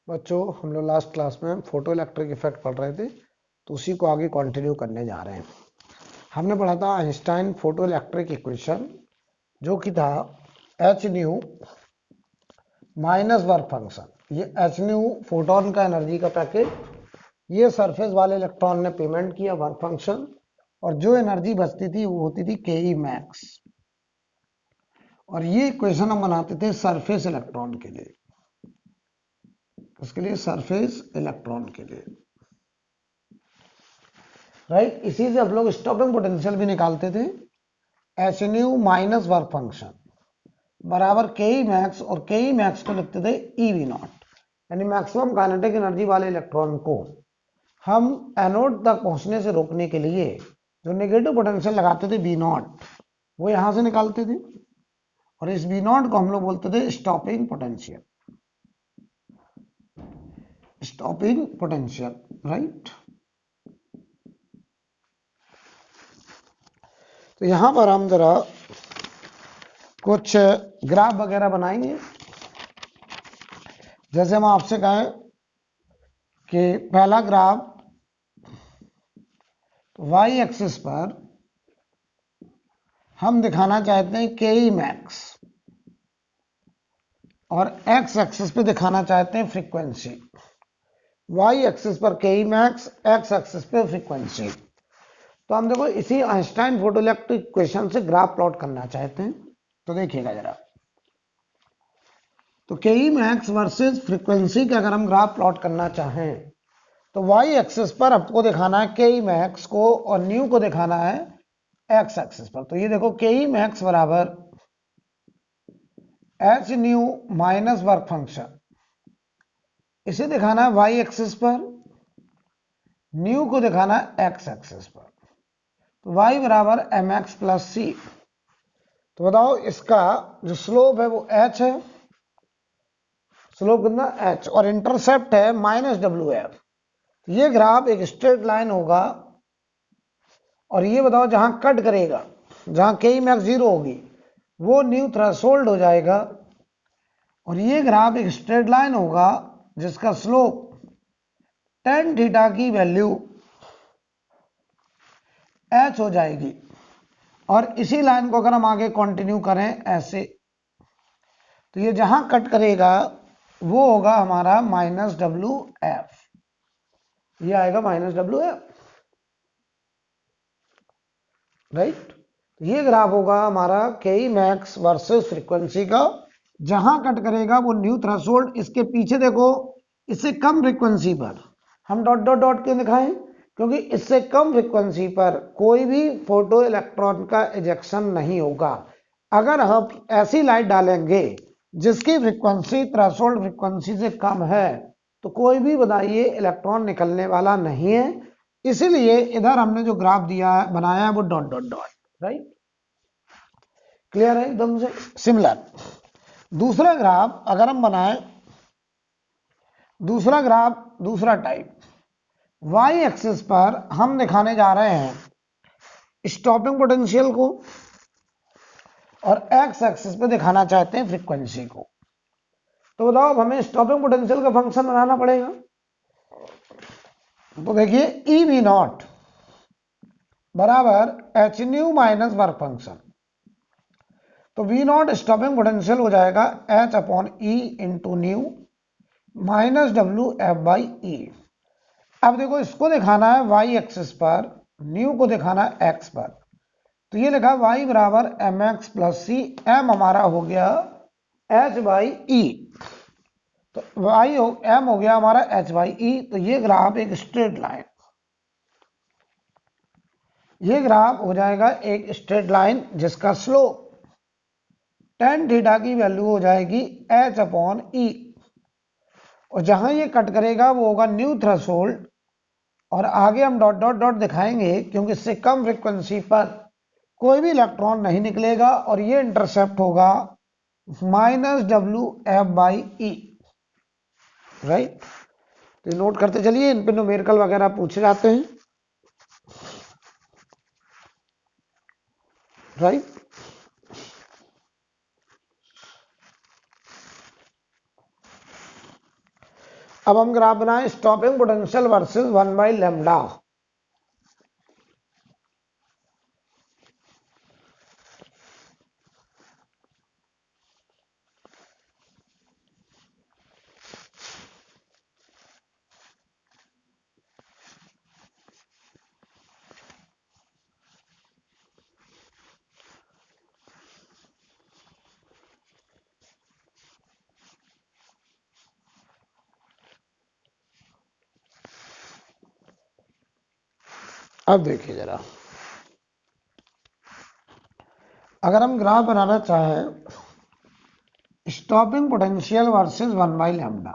बच्चों, हम लोग लास्ट क्लास में फोटो इलेक्ट्रिक इफेक्ट पढ़ रहे थे, तो उसी को आगे कंटिन्यू करने जा रहे हैं। हमने पढ़ा था आइंस्टाइन फोटो इलेक्ट्रिक इक्वेशन, जो कि था H nu minus work function. ये एच न्यू फोटोन का एनर्जी का पैकेट, ये सरफेस वाले इलेक्ट्रॉन ने पेमेंट किया वर्क फंक्शन, और जो एनर्जी बचती थी वो होती थी के ई मैक्स। और ये इक्वेशन हम बनाते थे सरफेस इलेक्ट्रॉन के लिए, उसके लिए सरफेस इलेक्ट्रॉन के लिए, राइट। इसी से हम लोग स्टॉपिंग पोटेंशियल भी निकालते थे। H nu minus work function बराबर के ई मैक्स, और के ई मैक्स को लिखते थे ई वी नॉट, यानी मैक्सिमम काइनेटिक एनर्जी वाले इलेक्ट्रॉन को हम एनोड तक पहुंचने से रोकने के लिए जो नेगेटिव पोटेंशियल लगाते थे बी नॉट, वो यहां से निकालते थे। और इस बी नॉट को हम लोग बोलते थे stopping potential, stopping potential, right. तो यहां पर हम जरा कुछ ग्राफ वगैरह बनाएंगे। जैसे हम आपसे कहें कि पहला ग्राफ वाई एक्सिस पर हम दिखाना चाहते हैं के ई मैक्स, और एक्स एक्सिस पे दिखाना चाहते हैं फ्रीक्वेंसी। वाई एक्सिस पर के ई मैक्स, एक्स एक्सिस पे फ्रीक्वेंसी। तो हम देखो इसी आइंस्टाइन फोटो इलेक्ट्रिक इक्वेशन से ग्राफ प्लॉट करना चाहते हैं। तो देखिएगा जरा, तो के ई मैक्स वर्सेस फ्रीक्वेंसी का अगर हम ग्राफ प्लॉट करना चाहें, तो वाई एक्सिस पर आपको दिखाना है के ई मैक्स को, और न्यू को दिखाना है एक्स एक्सिस पर। तो ये देखो के ई मैक्स बराबर h nu minus work function, इसे दिखाना है वाई एक्सिस पर, न्यू को दिखाना है एक्स एक्सिस पर। तो वाई बराबर एम एक्स प्लस सी। तो बताओ इसका जो स्लोप है वो एच है, स्लोप कितना एच, और इंटरसेप्ट है माइनस डब्ल्यू एफ। ये ग्राफ एक स्ट्रेट लाइन होगा, और ये बताओ जहां कट करेगा, जहां के ई मैक्स 0 होगी, वो न्यू थ्रेशोल्ड हो जाएगा। और ये ग्राफ एक स्ट्रेट लाइन होगा जिसका स्लोप टेन थीटा की वैल्यू एच हो जाएगी। और इसी लाइन को अगर हम आगे कंटिन्यू करें ऐसे, तो ये जहां कट करेगा वो होगा हमारा माइनस डब्ल्यू एफ, ये आएगा माइनस डब्ल्यू एफ, राइट। ये ग्राफ होगा हमारा के ई मैक्स वर्सेस फ्रीक्वेंसी का। जहां कट करेगा वो न्यू थ्रेशोल्ड, इसके पीछे देखो इससे कम फ्रीक्वेंसी पर हम डॉट डॉट डॉट क्यों दिखाएं, क्योंकि इससे कम फ्रीक्वेंसी पर कोई भी फोटो इलेक्ट्रॉन का इजेक्शन नहीं होगा। अगर हम ऐसी लाइट डालेंगे जिसकी फ्रीक्वेंसी थ्रेशोल्ड फ्रीक्वेंसी से कम है, तो कोई भी बताइए इलेक्ट्रॉन निकलने वाला नहीं है। इसीलिए इधर हमने जो ग्राफ दिया है बनाया है वो dot dot dot, right. Clear है एकदम से सिमिलर। दूसरा ग्राफ अगर हम बनाएं, दूसरा ग्राफ दूसरा टाइप, वाई एक्सिस पर हम दिखाने जा रहे हैं स्टॉपिंग पोटेंशियल को, और एक्स एक्सिस पे दिखाना चाहते हैं फ्रीक्वेंसी को। तो बताओ अब हमें स्टॉपिंग पोटेंशियल का फंक्शन बनाना पड़ेगा। तो देखिए ई वी नॉट बराबर h nu minus work function. तो वी नॉट स्टॉपिंग पोटेंशियल हो जाएगा h upon e into nu minus W F by e. अब देखो इसको दिखाना है वाई एक्सिस पर, न्यू को दिखाना है एक्स पर। तो ये लिखा वाई बराबर M x plus c, M हमारा हो गया एच बाई ई, तो वाई हो एम हो गया हमारा एच बाई ई। तो ये ग्राफ एक स्ट्रेट लाइन, ये ग्राफ हो जाएगा एक स्ट्रेट लाइन जिसका स्लोप टेन थीटा की वैल्यू हो जाएगी एच अपॉन ई, और जहां ये कट करेगा वो होगा न्यू थ्रेशोल्ड। और आगे हम डॉट डॉट डॉट दिखाएंगे क्योंकि इससे कम फ्रीक्वेंसी पर कोई भी इलेक्ट्रॉन नहीं निकलेगा, और ये इंटरसेप्ट होगा minus W F by E, right. तो नोट करते चलिए, इन पे न्यूमेरिकल वगैरह पूछे जाते हैं, राइट। अब हम ग्राफ बनाएं स्टॉपिंग पोटेंशियल वर्सेस 1/λ। अब देखिए जरा, अगर हम ग्राफ बनाना चाहें stopping potential versus 1/λ,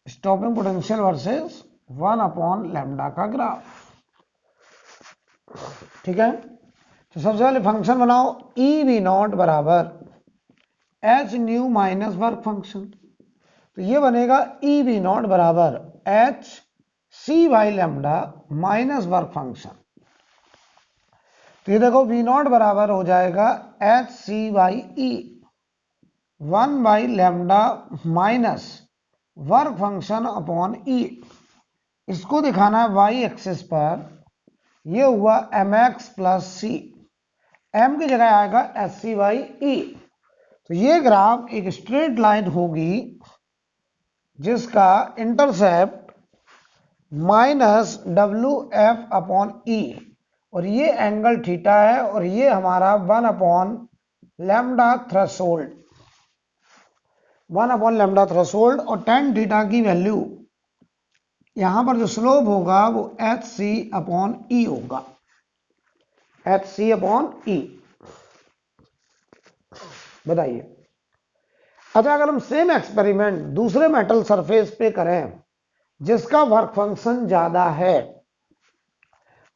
stopping potential versus 1/λ का ग्राफ, ठीक है। तो सबसे पहले फंक्शन बनाओ ई वी नॉट बराबर h nu minus work function. तो ये बनेगा ई वी नॉट बराबर h c by lambda minus work function. तो ये देखो वी नॉट बराबर हो जाएगा h c by e 1/λ minus work function upon e. इसको दिखाना है वाई एक्सिस पर, ये हुआ m x plus c, m की जगह आएगा एच सी बाई ई। तो ये ग्राफ एक स्ट्रेट लाइन होगी जिसका intercept minus W F upon e, और ये एंगल थीटा है, और ये हमारा 1/λ थ्रेशोल्ड, 1/λ थ्रेशोल्ड, और tan थीटा की वैल्यू यहां पर जो स्लोप होगा वो एच सी अपॉन ई होगा, एच सी अपॉन ई। बताइए, अच्छा अगर हम सेम एक्सपेरिमेंट दूसरे मेटल सरफेस पे करें जिसका वर्क फंक्शन ज्यादा है,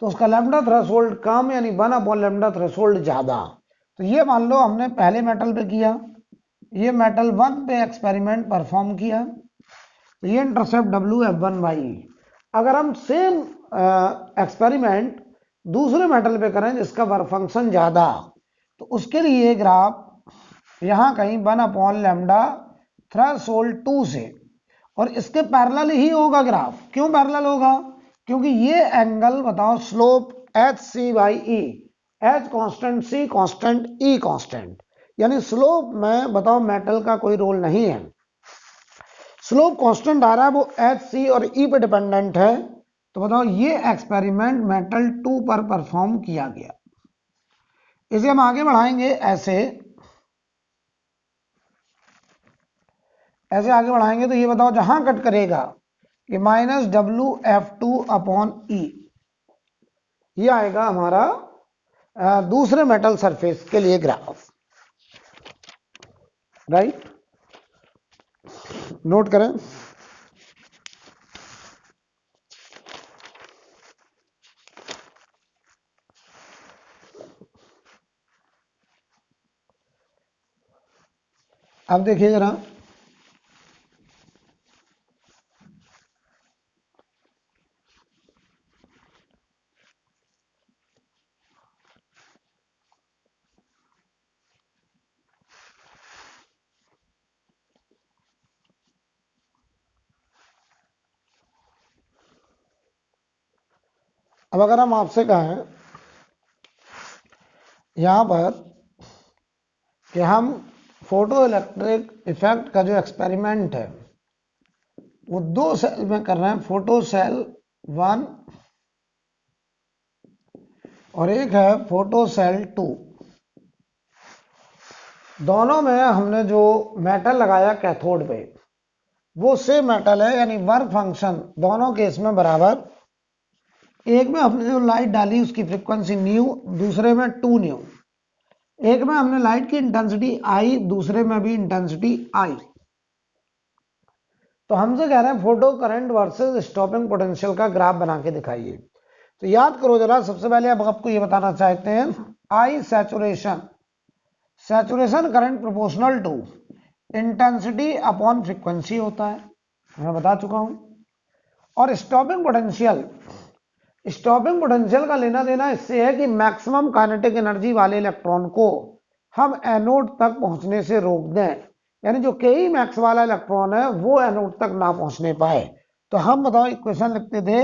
तो उसका लैम्डा थ्रेशोल्ड कम, यानी 1/λ थ्रेशोल्ड ज्यादा। तो ये मान लो हमने पहले मेटल पे किया, ये मेटल 1 पे एक्सपेरिमेंट परफॉर्म किया, तो ये इंटरसेप्ट WF1/E। अगर हम सेम एक्सपेरिमेंट दूसरे मेटल पे करें जिसका वर्क फंक्शन ज्यादा, तो उसके लिए ग्राफ यहां कहीं 1/λ थ्रेशोल्ड 2 से, और इसके पैरेलल ही होगा ग्राफ। क्यों पैरेलल होगा? क्योंकि ये एंगल बताओ slope h c by e, h constant, c constant, e constant, यानी स्लोप में बताओ मेटल का कोई रोल नहीं है, स्लोप कांस्टेंट आ रहा है, वो एच सी और ई पे डिपेंडेंट है। तो बताओ ये एक्सपेरिमेंट मेटल 2 पर परफॉर्म किया गया। इसे हम आगे बढ़ाएंगे, ऐसे ऐसे आगे बढ़ाएंगे, तो ये बताओ जहां कट करेगा कि माइनस WF2 अपॉन ई, ये आएगा हमारा दूसरे मेटल सरफेस के लिए ग्राफ, राइट। नोट करें, अब देखिए जरा, अब अगर हम आपसे कहें यहां पर कि हम फोटो इलेक्ट्रिक इफेक्ट का जो एक्सपेरिमेंट है वो 2 सेल में कर रहे हैं, फोटो सेल 1 और एक है फोटो सेल 2। दोनों में हमने जो मेटल लगाया कैथोड पे वो सेम मेटल है, यानी वर्क फंक्शन दोनों केस में बराबर। एक में हमने जो लाइट डाली उसकी फ्रीक्वेंसी न्यू, दूसरे में 2 न्यू। एक में हमने लाइट की इंटेंसिटी आई, दूसरे में भी इंटेंसिटी आई। तो हमसे कह रहे हैं photo current versus stopping potential का ग्राफ बना के दिखाइए। तो याद करो जरा, सबसे पहले अब आपको ये बताना चाहते हैं I saturation, saturation current proportional to intensity upon frequency होता है, मैं बता चुका हूं। और स्टॉपिंग पोटेंशियल, स्टॉपिंग पोटेंशियल का लेना देना इससे है कि मैक्सिमम काइनेटिक एनर्जी वाले इलेक्ट्रॉन को हम एनोड तक पहुंचने से रोक दें, यानी जो के मैक्स वाला इलेक्ट्रॉन है वो एनोड तक ना पहुंचने पाए। तो हम बताओ इक्वेशन लिखते थे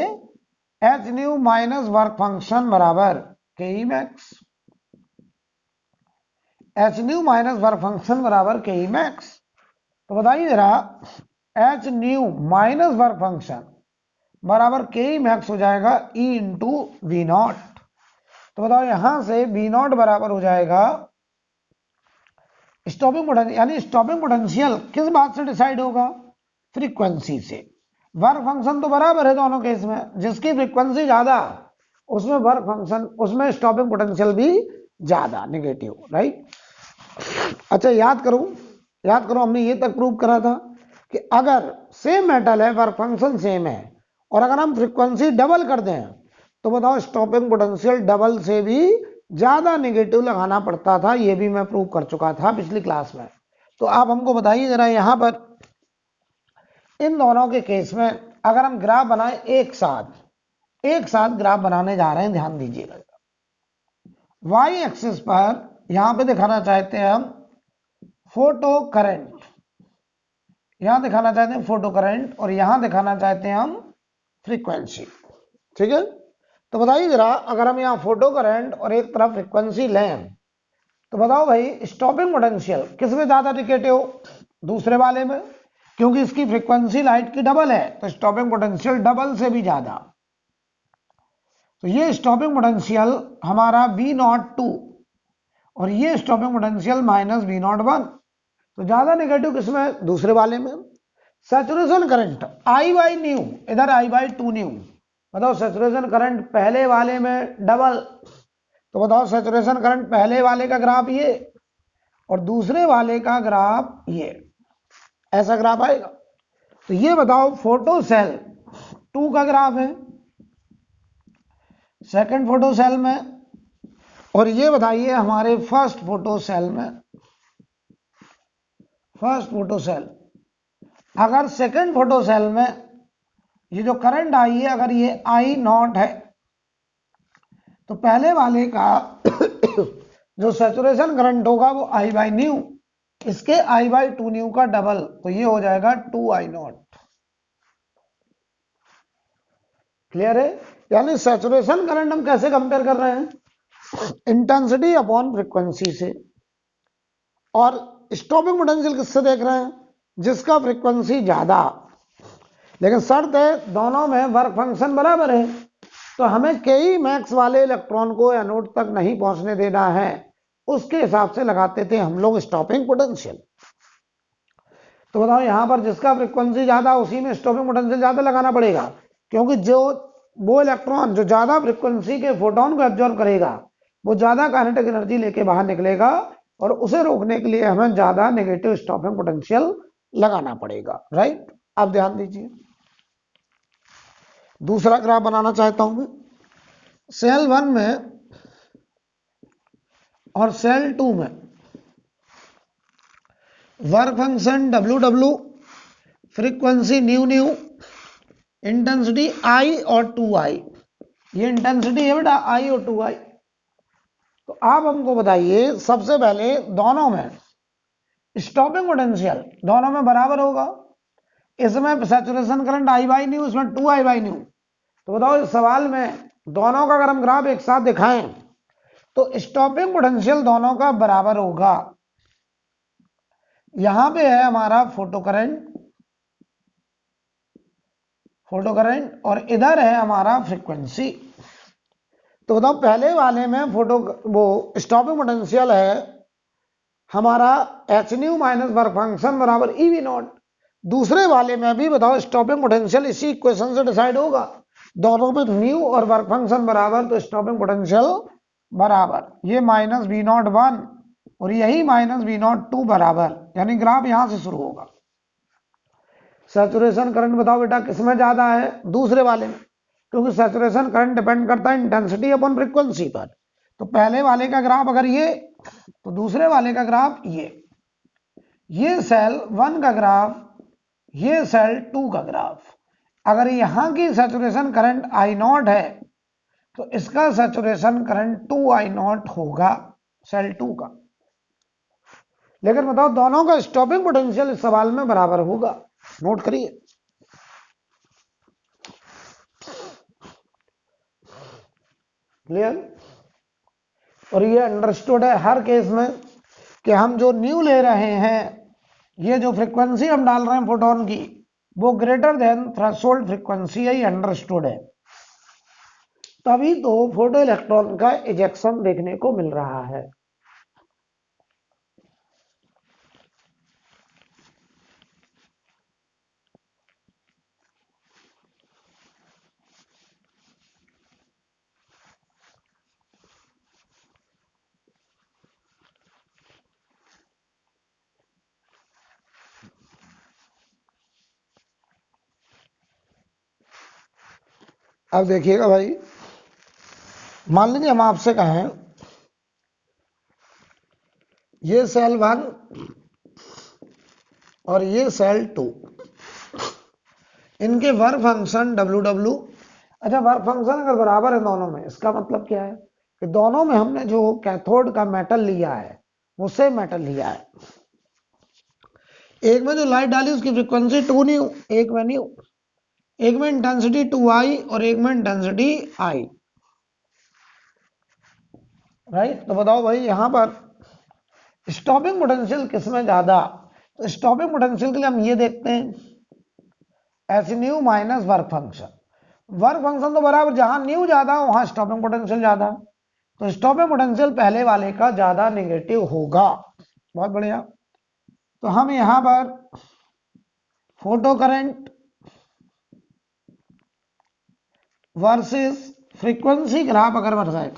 H nu minus work function बराबर के max, H nu minus work function बराबर के मैक्स। तो बताइए जरा H nu minus work function बराबर के मैक्स हो जाएगा ई इंटू वी नॉट। तो बताओ यहां से वी नॉट बराबर हो जाएगा स्टॉपिंग पोटेंशियल, यानी स्टॉपिंग पोटेंशियल किस बात से डिसाइड होगा? फ्रीक्वेंसी से। वर्क फंक्शन तो बराबर है दोनों केस में, जिसकी फ्रीक्वेंसी ज्यादा उसमें वर्क फंक्शन, उसमें स्टॉपिंग पोटेंशियल भी ज्यादा नेगेटिव, राइट। अच्छा याद करो हमने ये तक प्रूव करा था कि अगर सेम मेटल है, वर्क फंक्शन सेम है, और अगर हम फ्रीक्वेंसी डबल कर दें तो बताओ स्टॉपिंग पोटेंशियल डबल से भी ज्यादा नेगेटिव लगाना पड़ता था। ये भी मैं प्रूव कर चुका था पिछली क्लास में। तो आप हमको बताइए जरा यहां पर इन दोनों के केस में अगर हम ग्राफ बनाएं एक साथ ग्राफ बनाने जा रहे हैं, ध्यान दीजिएगा। वाई एक्सिस पर यहां पे दिखाना चाहते हैं हम फोटो करंट, यहां दिखाना चाहते हैं फोटो करंट, और यहां दिखाना चाहते हैं हम फ्रीक्वेंसी, ठीक है। तो बताइए जरा अगर हम यहां फोटो करंट और एक तरफ फ्रीक्वेंसी लें तो बताओ भाई स्टॉपिंग पोटेंशियल किस में ज्यादा नेगेटिव? दूसरे वाले में, क्योंकि इसकी फ्रीक्वेंसी लाइट की डबल है तो स्टॉपिंग पोटेंशियल डबल से भी ज्यादा। तो ये स्टॉपिंग पोटेंशियल हमारा V02 और ये स्टॉपिंग पोटेंशियल माइनस V01, तो ज्यादा नेगेटिव किसमें? दूसरे वाले में। Saturation current I by new, इधर I बाई 2 न्यू। बताओ सैचुरेशन करंट पहले वाले में डबल, तो बताओ सैचुरेशन करंट पहले वाले का ग्राफ ये और दूसरे वाले का ग्राफ ये, ऐसा ग्राफ आएगा। तो ये बताओ फोटो सेल 2 का ग्राफ है सेकंड फोटो सेल में, और ये बताइए हमारे फर्स्ट फोटो सेल में, फर्स्ट फोटो सेल। अगर सेकंड फोटो सेल में ये जो करंट आई है अगर ये आई नॉट है तो पहले वाले का जो सैचुरेशन करंट होगा वो आई बाई न्यू, इसके आई बाई 2 न्यू का डबल, तो ये हो जाएगा 2 आई नॉट। क्लियर है? यानी सैचुरेशन करंट हम कैसे कंपेयर कर रहे हैं? इंटेंसिटी अपॉन फ्रीक्वेंसी से। और स्टॉपिंग पोटेंशियल किससे देख रहे हैं? जिसका फ्रीक्वेंसी ज्यादा, लेकिन शर्त है दोनों में वर्क फंक्शन बराबर है। तो हमें के मैक्स वाले इलेक्ट्रॉन को एनोड तक नहीं पहुंचने देना है, उसके हिसाब से लगाते थे हम लोग स्टॉपिंग पोटेंशियल। तो बताओ यहां पर जिसका फ्रीक्वेंसी ज्यादा उसी में स्टॉपिंग पोटेंशियल ज्यादा लगाना पड़ेगा, क्योंकि जो वो इलेक्ट्रॉन जो ज्यादा फ्रीक्वेंसी के फोटोन को एब्जॉर्ब करेगा वो ज्यादा काइनेटिक एनर्जी लेके बाहर निकलेगा, और उसे रोकने के लिए हमें ज्यादा नेगेटिव स्टॉपिंग पोटेंशियल लगाना पड़ेगा, राइट। आप ध्यान दीजिए। दूसरा ग्राफ बनाना चाहता हूं मैं सेल 1 में और सेल 2 में। Work function WW, frequency new new, intensity I और 2I। ये इंटेंसिटी है बेटा I और 2I। तो आप हमको बताइए सबसे पहले दोनों में स्टॉपिंग पोटेंशियल दोनों में बराबर होगा। इसमें saturation current I by new, इसमें 2I बाई न्यू। तो बताओ इस सवाल में दोनों का अगर हम ग्राफ एक साथ दिखाएं तो स्टॉपिंग पोटेंशियल दोनों का बराबर होगा। यहां पे है हमारा फोटो करंट और इधर है हमारा फ्रीक्वेंसी। तो बताओ पहले वाले में वो स्टॉपिंग पोटेंशियल है हमारा H nu minus work function बराबर ई वी नॉट। दूसरे वाले में भी बताओ स्टॉपिंग पोटेंशियल इसी इक्वेशन से डिसाइड होगा। दोनों में न्यू और वर्क फंक्शन बराबर, तो स्टॉपिंग पोटेंशियल बराबर ये माइनस वी नॉट 1 और यही माइनस वी नॉट 2 बराबर, यानी ग्राफ यहां से शुरू होगा। सैचुरेशन करंट बताओ बेटा किसमें ज्यादा है? दूसरे वाले में, क्योंकि सैचुरेशन करंट डिपेंड करता है इंटेंसिटी अपॉन फ्रीक्वेंसी पर। तो पहले वाले का ग्राफ अगर ये, तो दूसरे वाले का ग्राफ ये सेल 1 का ग्राफ, ये सेल 2 का ग्राफ। अगर यहां की सैचुरेशन करंट आई नॉट है तो इसका सैचुरेशन करंट 2 आई नॉट होगा सेल 2 का। लेकिन बताओ दोनों का स्टॉपिंग पोटेंशियल इस सवाल में बराबर होगा, नोट करिए। क्लियर? और ये अंडरस्टूड है हर केस में कि हम जो न्यू ले रहे हैं, ये जो फ्रीक्वेंसी हम डाल रहे हैं फोटोन की, वो ग्रेटर देन थ्रेशोल्ड फ्रीक्वेंसी है, ये अंडरस्टूड है। तभी तो फोटो इलेक्ट्रॉन का इजेक्शन देखने को मिल रहा है। अब देखिएगा भाई, मान लीजिए हम आपसे कहें ये सेल 1 और ये सेल 2, इनके वर्क फंक्शन डब्ल्यू। अच्छा, वर्क फंक्शन अगर बराबर है दोनों में, इसका मतलब क्या है कि दोनों में हमने जो कैथोड का मेटल लिया है वो सेम मेटल लिया है। एक में जो लाइट डाली उसकी फ्रीक्वेंसी 2 न्यू, एक में न्यू, एक में इंटेंसिटी 2i और एक में इंटेंसिटी i, राइट। तो बताओ भाई यहां पर स्टॉपिंग पोटेंशियल किसमें ज्यादा? तो स्टॉपिंग पोटेंशियल के लिए हम ये देखते हैं H nu minus work function. Work function तो बराबर, जहां न्यू ज्यादा वहां स्टॉपिंग पोटेंशियल ज्यादा, तो स्टॉपिंग पोटेंशियल पहले वाले का ज्यादा नेगेटिव होगा। बहुत बढ़िया। तो हम यहां पर photo current versus frequency graph अगर बनाए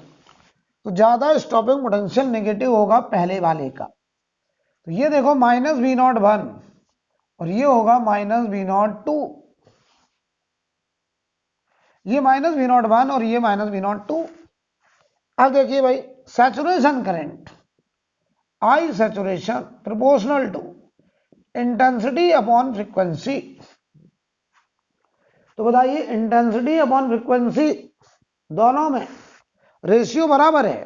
तो ज्यादा स्टॉपिंग पोटेंशियल नेगेटिव होगा पहले वाले का। तो ये देखो -V01 और ये होगा -V02, ये -V01 और ये -V02। अब देखिए भाई, saturation current I saturation proportional to intensity upon frequency. तो बताइए इंटेंसिटी अपॉन फ्रीक्वेंसी दोनों में रेशियो बराबर है,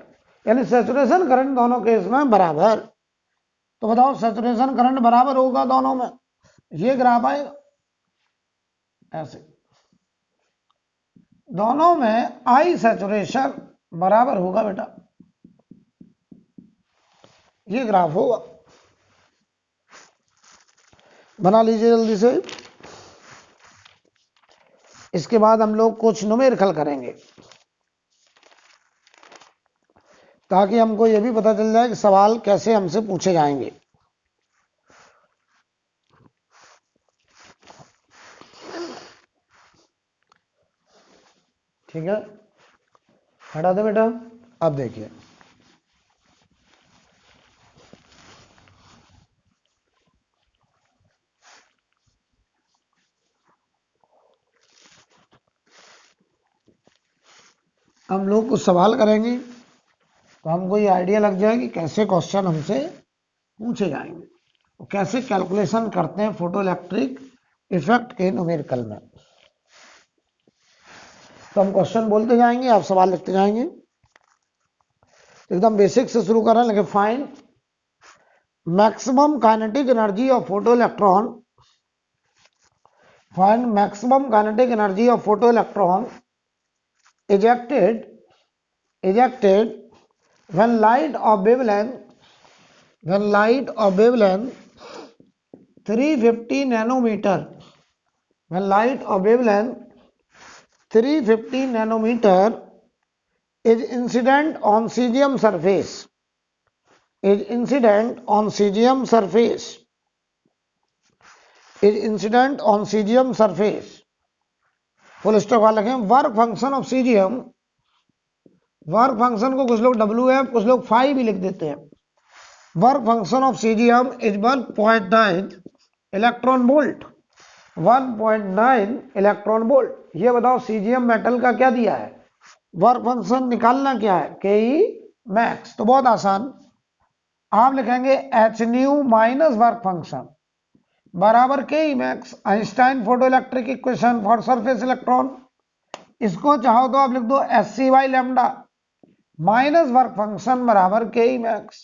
यानी सैचुरेशन करंट दोनों केस में बराबर। तो बताओ सैचुरेशन करंट बराबर होगा दोनों में, ये ग्राफ आएगा ऐसे, दोनों में आई सैचुरेशन बराबर होगा बेटा, ये ग्राफ होगा। बना लीजिए जल्दी से। इसके बाद हम लोग कुछ न्यूमेरिकल करेंगे ताकि हमको यह भी पता चल जाए कि सवाल कैसे हमसे पूछे जाएंगे। ठीक है, हटा दे बेटा। अब देखिए, हम लोग कुछ सवाल करेंगे तो हमको ये आइडिया लग जाए कि कैसे क्वेश्चन हमसे पूछे जाएंगे, तो कैसे कैलकुलेशन करते हैं फोटो इलेक्ट्रिक इफेक्ट के न्यूमेरिकल में। तो हम क्वेश्चन बोलते जाएंगे, आप सवाल लिखते जाएंगे। एकदम बेसिक से शुरू कर रहे हैं, लेकिन find maximum kinetic energy of photo electron, find maximum kinetic energy of photo electron ejected when light of wavelength 350 nanometer, when light of wavelength 350 nanometer is incident on cesium surface, is incident on cesium surface, is incident on cesium surface, full stop वाले लिखें। Work function of caesium, work function को कुछ लोग WF कुछ लोग phi भी लिख देते हैं। Work function of caesium is 1.9 electron volt, 1.9 electron volt. ये बताओ सीजियम मेटल का क्या दिया है, वर्क फंक्शन निकालना क्या है, Ke मैक्स। तो बहुत आसान, आप लिखेंगे H nu minus work function बराबर Ke max, Einstein photo electric equation for surface electron. इसको चाहो तो आप लिख दो SC/λ माइनस वर्क फंक्शन बराबर Ke मैक्स।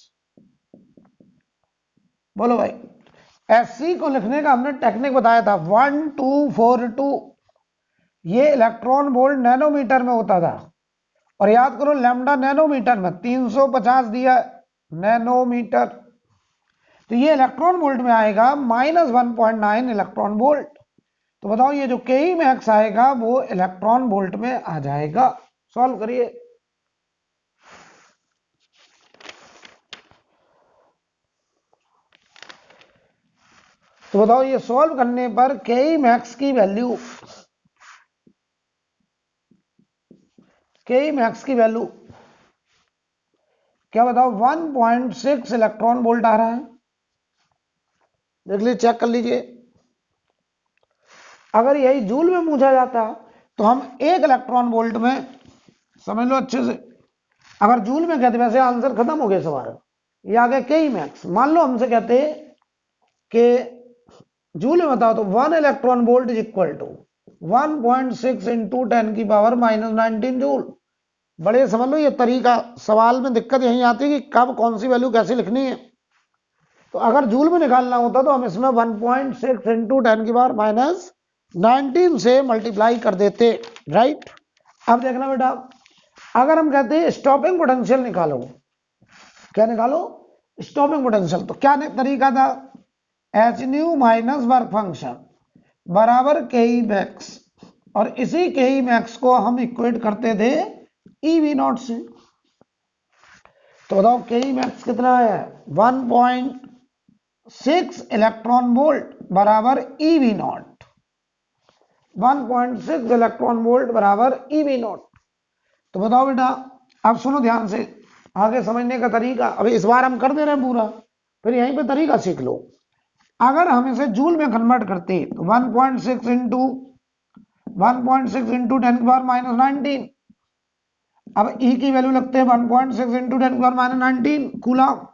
बोलो भाई, एससी को लिखने का हमने टेक्निक बताया था 1242, ये इलेक्ट्रॉन वोल्ट नैनोमीटर में होता था। और याद करो लैम्डा नैनोमीटर में 350 दिया नैनोमीटर, तो ये इलेक्ट्रॉन वोल्ट में आएगा -1.9 इलेक्ट्रॉन वोल्ट। तो बताओ ये जो के मैक्स आएगा वो इलेक्ट्रॉन वोल्ट में आ जाएगा। सॉल्व करिए। तो बताओ ये सॉल्व करने पर के मैक्स की वैल्यू, के मैक्स की वैल्यू क्या बताओ 1.6 इलेक्ट्रॉन वोल्ट आ रहा है। देख लीजिए, चेक कर लीजिए। अगर यही जूल में पूछा जाता तो हम 1 इलेक्ट्रॉन वोल्ट में समझ लो अच्छे से, अगर जूल में कहते वैसे आंसर खत्म हो गया सवाल। ये आ गया के मैक्स। मान लो हमसे कहते कि जूल में बताओ तो 1 electron volt is equal to 1.6 into 10 की पावर -19 जूल। बड़े समझ लो ये तरीका, सवाल में दिक्कत यही आती है कि कब कौन सी वैल्यू कैसे लिखनी है। तो अगर जूल में निकालना होता तो हम इसमें 1.6 इंटू 10 की पावर -19 से मल्टीप्लाई कर देते, राइट। अब देखना बेटा, अगर हम कहते हैं स्टॉपिंग पोटेंशियल निकालो, क्या निकालो, स्टॉपिंग पोटेंशियल, तो क्या तरीका था, H nu minus work function बराबर के ई मैक्स, और इसी के ई मैक्स को हम इक्वेट करते थे ई वी नॉट से। तो बताओ के ई मैक्स कितना है, 1.6 इलेक्ट्रॉन वोल्ट बराबर E V not, 1.6 electron volt बराबर ई वी नॉट। तो बताओ बेटा, अब सुनो ध्यान से, आगे समझने का तरीका अभी इस बार हम कर दे रहे हैं पूरा, फिर यहीं पे तरीका सीख लो। अगर हम इसे जूल में कन्वर्ट करते तो 1.6 इंटू 10 की पावर -19, अब ई की वैल्यू लगते हैं 1.6 इंटू 10 की पावर -19 कूलम,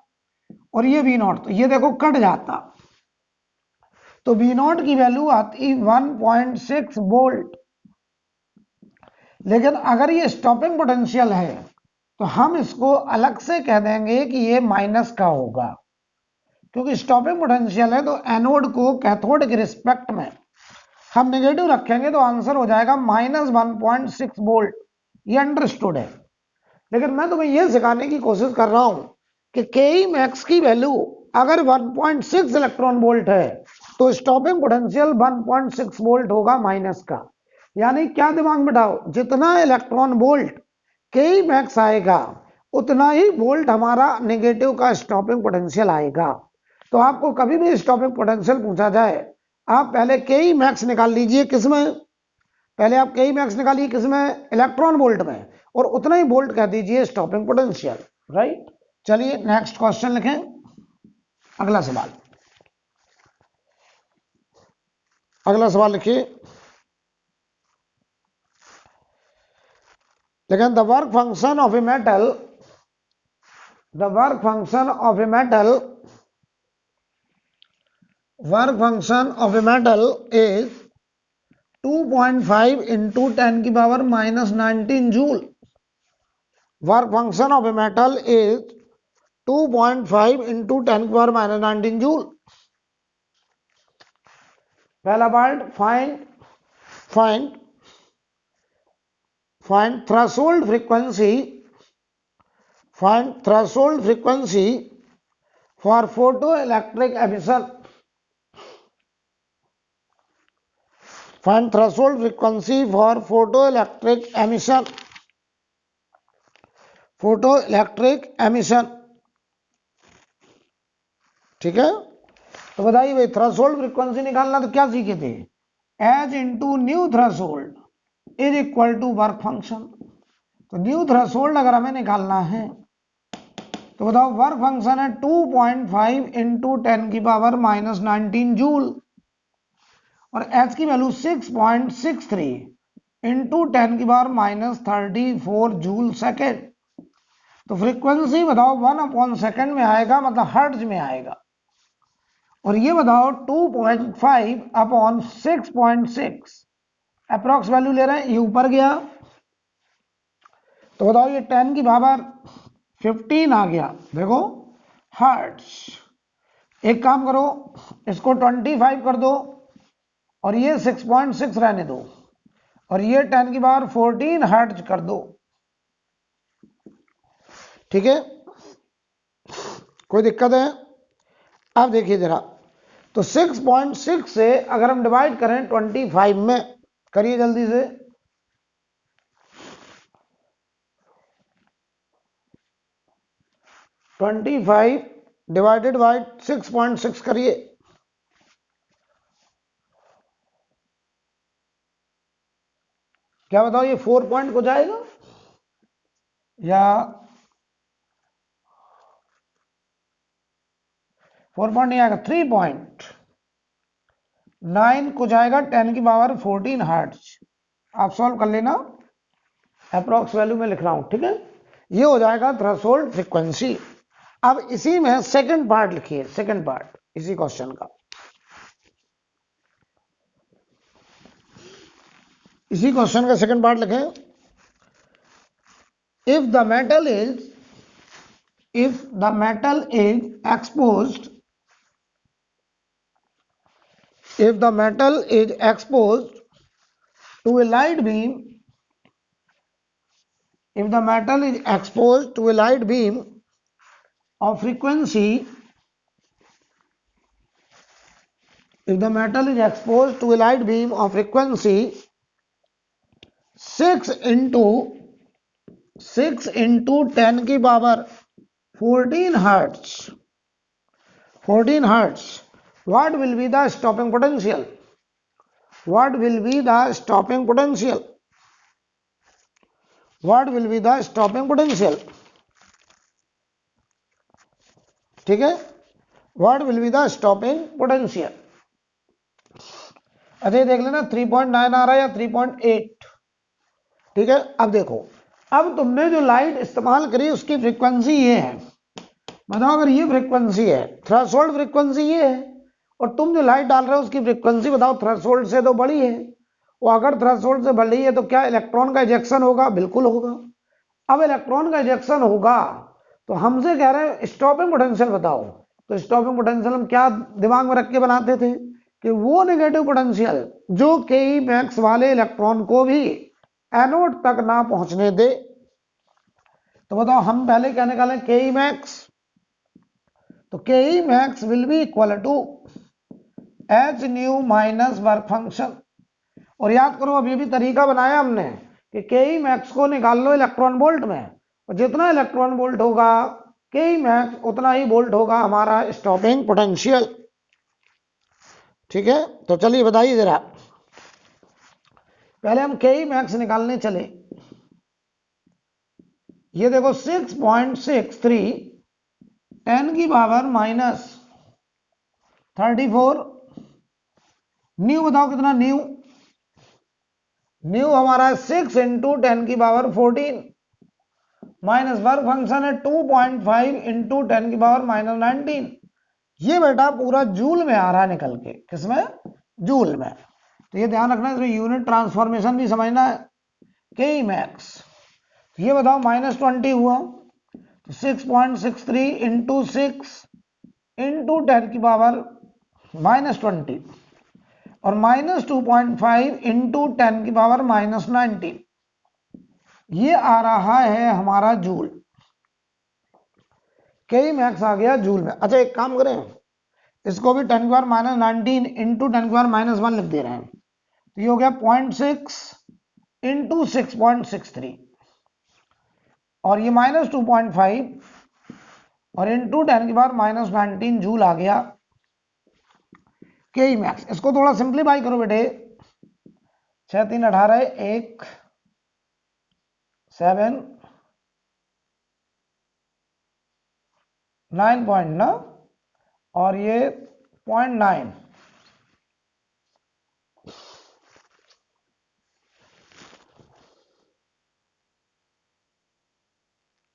और ये वी नॉट, तो ये देखो कट जाता, तो वी नॉट की वैल्यू आती 1.6 वोल्ट। लेकिन अगर ये स्टॉपिंग पोटेंशियल है तो हम इसको अलग से कह देंगे कि ये माइनस का होगा, क्योंकि स्टॉपिंग पोटेंशियल है तो एनोड को कैथोड के रिस्पेक्ट में हम नेगेटिव रखेंगे तो आंसर हो जाएगा -1.6 वोल्ट। ये अंडरस्टूड है। लेकिन मैं तुम्हें यह सिखाने की कोशिश कर रहा हूं कि के मैक्स की वैल्यू अगर 1.6 इलेक्ट्रॉन वोल्ट है तो स्टॉपिंग पोटेंशियल 1.6 वोल्ट होगा माइनस का। यानी क्या दिमाग में बिठाओ, जितना इलेक्ट्रॉन वोल्ट के मैक्स आएगा उतना ही वोल्ट हमारा नेगेटिव का स्टॉपिंग पोटेंशियल आएगा। तो आपको कभी भी स्टॉपिंग पोटेंशियल पूछा जाए, आप पहले के मैक्स निकाल लीजिए, किसमें, पहले आप के मैक्स निकालिए किसमें, इलेक्ट्रॉन वोल्ट में, और उतना ही वोल्ट कह दीजिए स्टॉपिंग पोटेंशियल, राइट। चलिए नेक्स्ट क्वेश्चन लिखें, अगला सवाल, अगला सवाल लिखिए। लेकिन the work function of a metal, the work function of a metal, work function of a metal is 2.5 into 10 की power -19 joule. Work function of a metal is 2.5 into 10 की पावर -19 जूल। पहला part, find threshold frequency, find threshold frequency for photo electric emission, find threshold frequency for photo electric emission, photo electric emission, ठीक है। तो बताइए भाई, threshold frequency निकालना तो क्या सीखे थे, h into nu threshold is equal to work function. तो न्यू थ्रेशोल्ड अगर हमें निकालना है तो बताओ, वर्क फंक्शन है 2.5 इंटू 10 की पावर -19 जूल, और एच की वैल्यू 6.63 इंटू 10 की पावर -34 जूल सेकेंड। तो फ्रीक्वेंसी बताओ 1/सेकेंड में आएगा, मतलब हर्ट्ज में आएगा, और ये बताओ 2.5 अपॉन 6.6 अप्रॉक्स वैल्यू ले रहे हैं, ये ऊपर गया, तो बताओ ये 10 की पावर 15 आ गया, देखो हर्ट्ज। एक काम करो, इसको 25 कर दो और ये 6.6 रहने दो और ये 10 की पावर 14 हर्ट्ज कर दो। ठीक है, कोई दिक्कत है? अब देखिए जरा, तो 6.6 से अगर हम डिवाइड करें 25 में, करिए जल्दी से। (25) डिवाइडेड बाय 6.6 करिए। क्या बताओ, ये 4 पॉइंट को जाएगा या 4 पॉइंट नहीं आएगा, 3.9 को जाएगा 10 की पावर 14 हर्ट्ज। आप सॉल्व कर लेना, अप्रॉक्स वैल्यू में लिख रहा हूं, ठीक है। ये हो जाएगा थ्रेशोल्ड फ्रीक्वेंसी। अब इसी में सेकंड पार्ट लिखिए, सेकंड पार्ट इसी क्वेश्चन का, इसी क्वेश्चन का सेकंड पार्ट लिखें। If the metal is exposed, if the metal is exposed to a light beam, if the metal is exposed to a light beam of frequency, if the metal is exposed to a light beam of frequency 6 into 10 की power 14 hertz, what will be the stopping potential? What will be the stopping potential? What will be the stopping potential? ठीक है, What will be the stopping potential? अच्छा देख लेना 3.9 आ रहा है या 3.8। ठीक है, अब देखो, अब तुमने जो लाइट इस्तेमाल करी उसकी फ्रीक्वेंसी ये है, बताओ अगर ये फ्रीक्वेंसी है, थ्रेशोल्ड फ्रीक्वेंसी ये है, और तुम जो लाइट डाल रहे हो उसकी फ्रीक्वेंसी बताओ थ्रेशोल्ड से तो बड़ी है, वो अगर थ्रेशोल्ड से बड़ी है तो क्या इलेक्ट्रॉन का इजेक्शन होगा? बिल्कुल होगा। अब इलेक्ट्रॉन का इजेक्शन होगा तो हमसे कह रहे हैं स्टॉपिंग पोटेंशियल बताओ। तो स्टॉपिंग पोटेंशियल हम क्या दिमाग में रख के बनाते थे कि वो नेगेटिव पोटेंशियल जो Ke मैक्स वाले इलेक्ट्रॉन को भी एनोड तक ना पहुंचने दे। तो बताओ हम पहले क्या निकालें, Ke मैक्स, तो Ke max will be equal to h nu minus work function. और याद करो अब ये भी तरीका बनाया हमने कि Ke मैक्स को निकाल लो इलेक्ट्रॉन वोल्ट में, और जितना इलेक्ट्रॉन वोल्ट होगा Ke मैक्स उतना ही वोल्ट होगा हमारा स्टॉपिंग पोटेंशियल। ठीक है, तो चलिए बताइए जरा, पहले हम Ke मैक्स निकालने चले। ये देखो 6.63 10 की पावर माइनस 34, न्यू बताओ कितना, न्यू हमारा 6 इंटू 10 की पावर 14 माइनस वर्क फंक्शन है 2.5 इंटू 10 की पावर माइनस 19। ये बेटा पूरा जूल में आ रहा है निकल के, किसमें? जूल में। तो ये ध्यान रखना, इसमें यूनिट ट्रांसफॉर्मेशन भी समझना है। Ke मैक्स, ये बताओ माइनस 20 हुआ, तो 6.63 इंटू 6 इंटू 10 की पावर माइनस 20 और माइनस 2.5 इंटू 10 की पावर माइनस 19, ये आ रहा है हमारा जूल। Ke मैक्स आ गया जूल में। अच्छा एक काम करें, इसको भी 10 की पावर माइनस 19 इंटू 10 की पावर माइनस 1 लिख दे रहे हैं, तो ये हो गया 0.6 इंटू 6.63 और ये माइनस 2.5 और इंटू 10 की पावर माइनस 19 जूल आ गया Ke मैक्स। इसको थोड़ा सिंप्लीफाई करो बेटे, 6 3 18 1 7 9 पॉइंट ना, और ये 0.9,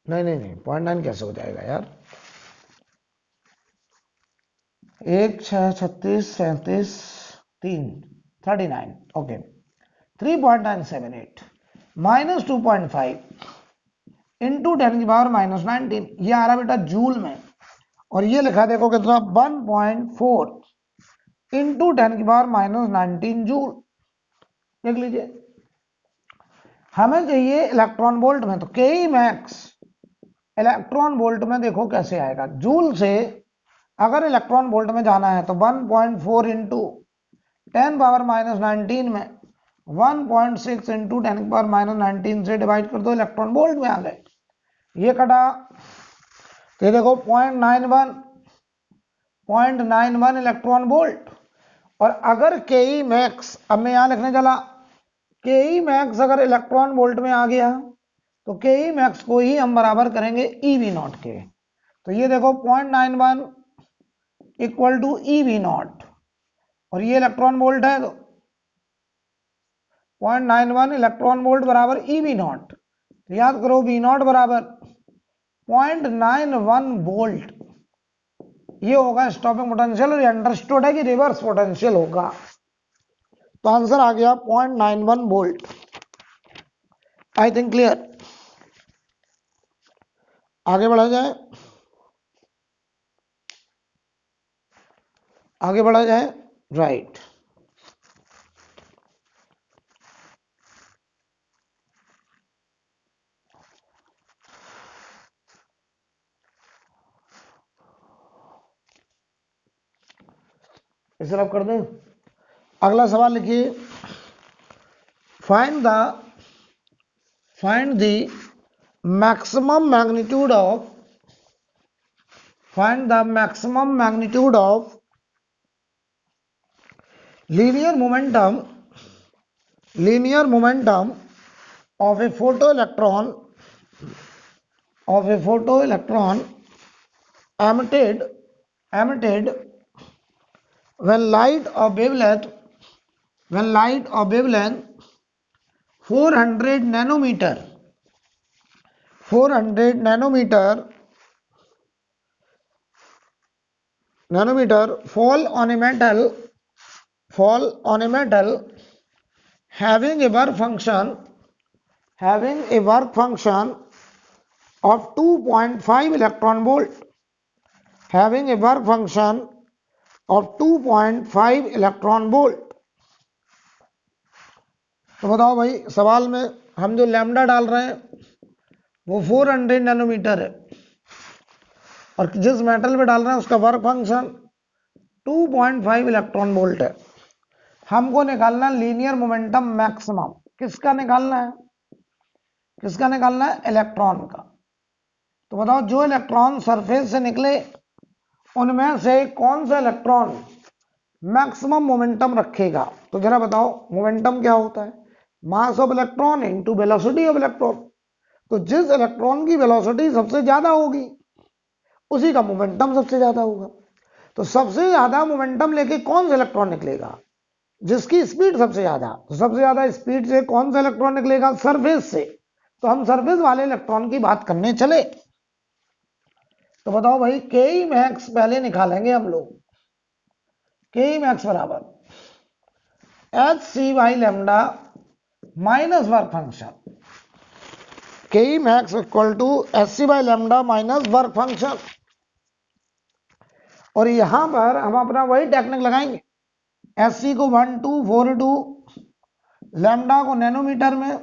नहीं 0.9 कैसे हो जाएगा यार, 1 6 36 37 3 39, ओके 3.978 माइनस 2.5 इंटू 10 की पावर माइनस 19, ये आ रहा बेटा जूल में। और ये लिखा देखो कितना 1.4 इंटू 10⁻⁻19 जूल। देख लीजिए, हमें चाहिए इलेक्ट्रॉन वोल्ट में, तो के ई मैक्स इलेक्ट्रॉन वोल्ट में देखो कैसे आएगा। जूल से अगर इलेक्ट्रॉन वोल्ट में जाना है तो 1.4 इंटू 10⁻⁻19 में 1.6 इंटू 10⁻⁻19 से डिवाइड कर दो, इलेक्ट्रॉन वोल्ट में आ गए। ये कटा तो ये देखो 0.91 इलेक्ट्रॉन वोल्ट। और अगर के ई मैक्स, अब मैं यहां लिखने चला, के ई मैक्स अगर इलेक्ट्रॉन वोल्ट में आ गया तो के ई मैक्स को ही हम बराबर करेंगे ई वी नॉट के। तो ये देखो 0.91 equal to e we nought, और ये इलेक्ट्रॉन वोल्ट है, तो 0.91 इलेक्ट्रॉन वोल्ट बराबर ई वी नॉट। तो याद करो वी नॉट बराबर 0.91 वोल्ट, ये होगा स्टॉपिंग पोटेंशियल। और अंडरस्टूड है कि रिवर्स पोटेंशियल होगा, तो आंसर आ गया 0.91 वोल्ट। I think clear. आगे बढ़ा जाए, आगे बढ़ा जाए। राइट, इसे रब कर दें। अगला सवाल लिखिए, find the maximum magnitude of linear momentum of a photoelectron emitted when light of wavelength 400 nanometer fall on a metal having a work function of 2.5 electron volt, having a work function of 2.5 electron volt। तो बताओ भाई, सवाल में हम जो lambda डाल रहे हैं वो 400 नैनोमीटर है, और जिस मेटल पे डाल रहे हैं उसका वर्क फंक्शन 2.5 इलेक्ट्रॉन वोल्ट है। हमको निकालना लीनियर मोमेंटम मैक्सिमम। किसका निकालना है? इलेक्ट्रॉन का। तो बताओ, जो इलेक्ट्रॉन सरफेस से निकले उनमें से कौन सा इलेक्ट्रॉन मैक्सिमम मोमेंटम रखेगा? तो जरा बताओ, मोमेंटम क्या होता है? Mass of electron into velocity of electron. तो जिस इलेक्ट्रॉन की वेलोसिटी सबसे ज्यादा होगी उसी का मोमेंटम सबसे ज्यादा होगा। तो सबसे ज्यादा मोमेंटम लेके कौन सा इलेक्ट्रॉन निकलेगा? जिसकी स्पीड सबसे ज्यादा। तो सबसे ज्यादा स्पीड से कौन सा इलेक्ट्रॉन निकलेगा? सरफेस से। तो हम सरफेस वाले इलेक्ट्रॉन की बात करने चले। तो बताओ भाई, के ई मैक्स पहले निकालेंगे हम लोग। के ई मैक्स बराबर h c by lambda minus work function. K E max equal to h c by lambda minus work function. और यहां पर हम अपना वही टेक्निक लगाएंगे, एच सी को 1242, लैम्डा को नैनोमीटर में,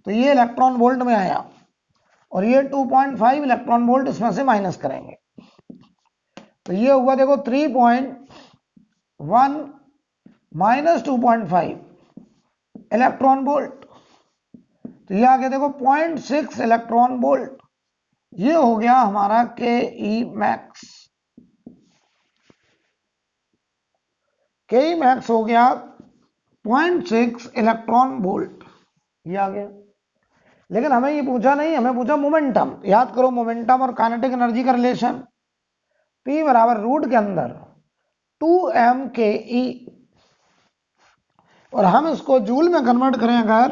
तो ये इलेक्ट्रॉन वोल्ट में आया, और ये 2.5 इलेक्ट्रॉन वोल्ट इसमें से माइनस करेंगे, तो ये हुआ देखो 3.1 माइनस 2.5 इलेक्ट्रॉन वोल्ट। तो ये आगे देखो 0.6 इलेक्ट्रॉन वोल्ट। ये हो गया हमारा के ई मैक्स। के ई मैक्स हो गया 0.6 इलेक्ट्रॉन वोल्ट, ये आ गया। लेकिन हमें ये पूछा नहीं, हमें पूछा मोमेंटम। याद करो, मोमेंटम और काइनेटिक एनर्जी का रिलेशन, P बराबर रूट के अंदर 2m के ई, और हम इसको जूल में कन्वर्ट करें अगर,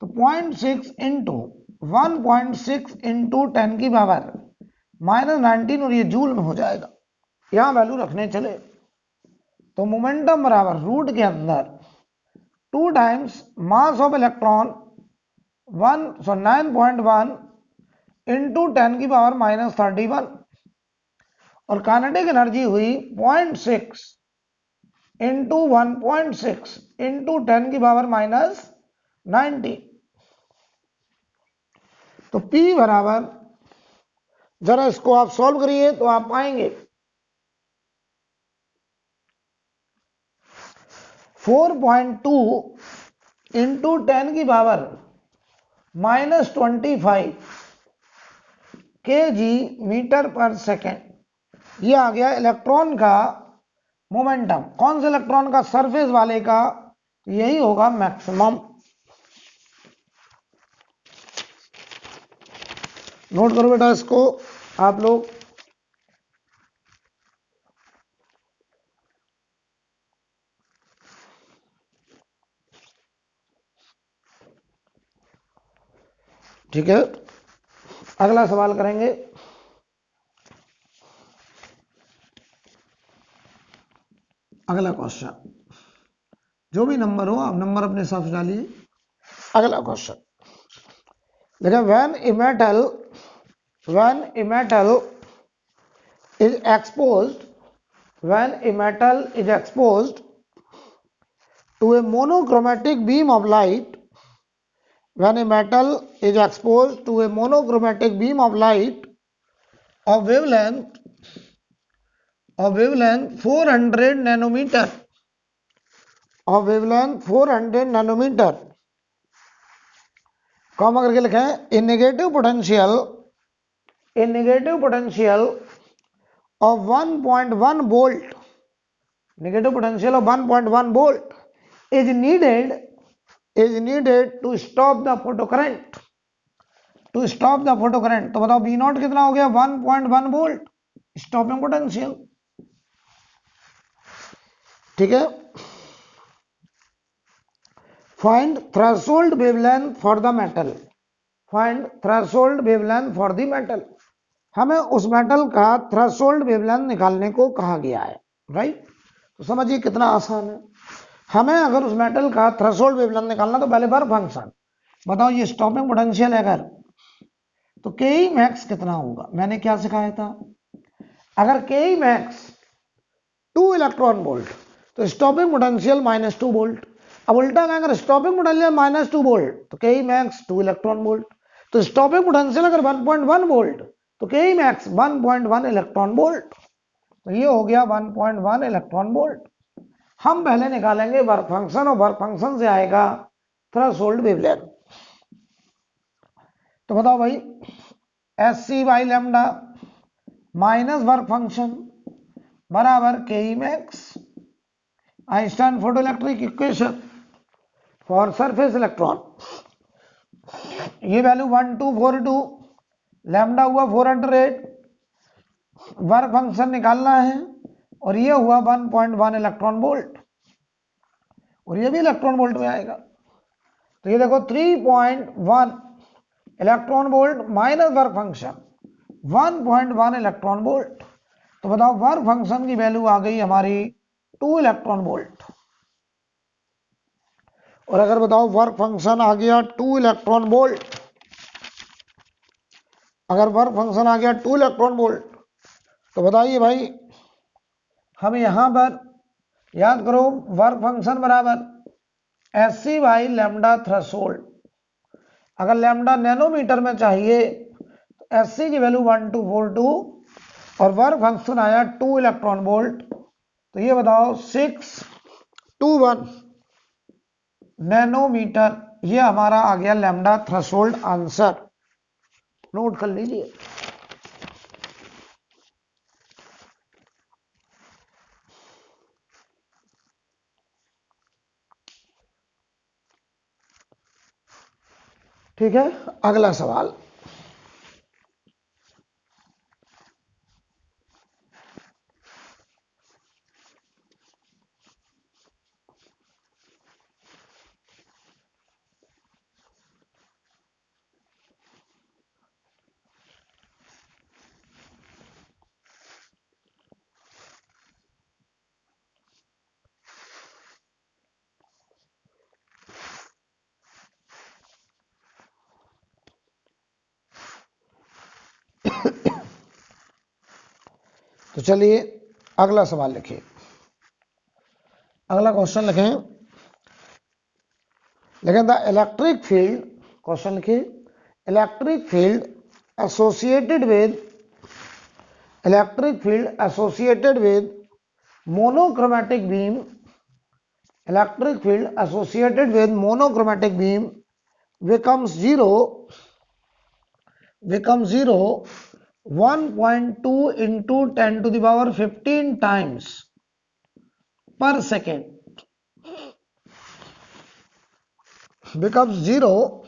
तो 0.6 इंटू 1.6 इंटू 10 की पावर -19, और ये जूल में हो जाएगा। यहां वैल्यू रखने चले तो मोमेंटम बराबर रूट के अंदर 2 times mass of electron 9.1 into 10 की पावर -31, और काइनेटिक एनर्जी हुई 0.6 इंटू 1.6 इंटू 10⁻⁻90। तो P बराबर, जरा इसको आप सॉल्व करिए तो आप पाएंगे 4.2 इंटू 10⁻⁻25 kg मीटर पर सेकेंड। ये आ गया इलेक्ट्रॉन का मोमेंटम। कौन से इलेक्ट्रॉन का? सरफेस वाले का। यही होगा मैक्सिमम। नोट करो बेटा इसको आप लोग। ठीक है, अगला सवाल करेंगे। अगला क्वेश्चन, जो भी नंबर हो आप नंबर अपने हिसाब से डालिए। अगला क्वेश्चन देखिए, when a metal is exposed to a monochromatic beam of light, when a metal is exposed to a monochromatic beam of light of wavelength 400 nanometer, comma करके लिखें, a negative potential of 1.1 volt, negative potential of 1.1 volt is needed to stop the photocurrent, तो बताओ B not कितना हो गया? 1.1 volt stopping potential. ठीक है, find threshold wavelength for the metal, हमें उस मेटल का थ्रेशोल्ड वेवलेंथ निकालने को कहा गया है। राइट, तो समझिए कितना आसान है। हमें अगर उस मेटल का थ्रेशोल्ड वेवलेंथ निकालना तो पहले वर्क फंक्शन बताओ। ये स्टॉपिंग पोटेंशियल है अगर, तो के मैक्स कितना होगा? मैंने क्या सिखाया था? अगर के मैक्स 2 इलेक्ट्रॉन वोल्ट तो स्टॉपिंग पोटेंशियल -2 वोल्ट। अब उल्टा में अगर स्टॉपिंग पोटेंशियल -2 वोल्ट तो के मैक्स 2 इलेक्ट्रॉन वोल्ट। तो स्टॉपिंग पोटेंशियल अगर 1.1 वोल्ट तो के मैक्स 1.1 इलेक्ट्रॉन वोल्ट। तो ये हो गया 1.1 इलेक्ट्रॉन वोल्ट। हम पहले निकालेंगे वर्क फंक्शन, और वर्क फंक्शन से आएगा थ्रेशोल्ड वेवलेंथ। तो बताओ भाई, SC/λ माइनस वर्क फंक्शन बराबर के max, Einstein photoelectric equation for surface electron. ये वैल्यू 1242, लैम्डा हुआ 400, वर्क फंक्शन निकालना है, और ये हुआ 1.1 इलेक्ट्रॉन वोल्ट, और ये भी इलेक्ट्रॉन वोल्ट में आएगा। तो ये देखो 3.1 electron volt minus work function 1.1 electron volt. तो बताओ वर्क फंक्शन की वैल्यू आ गई हमारी 2 इलेक्ट्रॉन वोल्ट। और अगर बताओ वर्क फंक्शन आ गया 2 इलेक्ट्रॉन वोल्ट, अगर वर्क फंक्शन आ गया 2 इलेक्ट्रॉन वोल्ट, तो बताइए भाई, हम यहां पर याद करो वर्क फंक्शन बराबर SC/λ थ्रेशोल्ड। अगर लैम्डा नैनोमीटर में चाहिए तो SC की वैल्यू 1242 और वर्क फंक्शन आया 2 इलेक्ट्रॉन वोल्ट। तो ये बताओ 621 नैनोमीटर, ये हमारा आ गया लैम्डा थ्रेशोल्ड आंसर। नोट कर लीजिए। ठीक है, अगला सवाल। चलिए अगला सवाल लिखिए, अगला क्वेश्चन लिखें। द इलेक्ट्रिक फील्ड, क्वेश्चन लिखिए, electric field associated with monochromatic beam, electric field associated with monochromatic beam becomes zero 1.2 into 10 to the power 15 times per second, becomes 0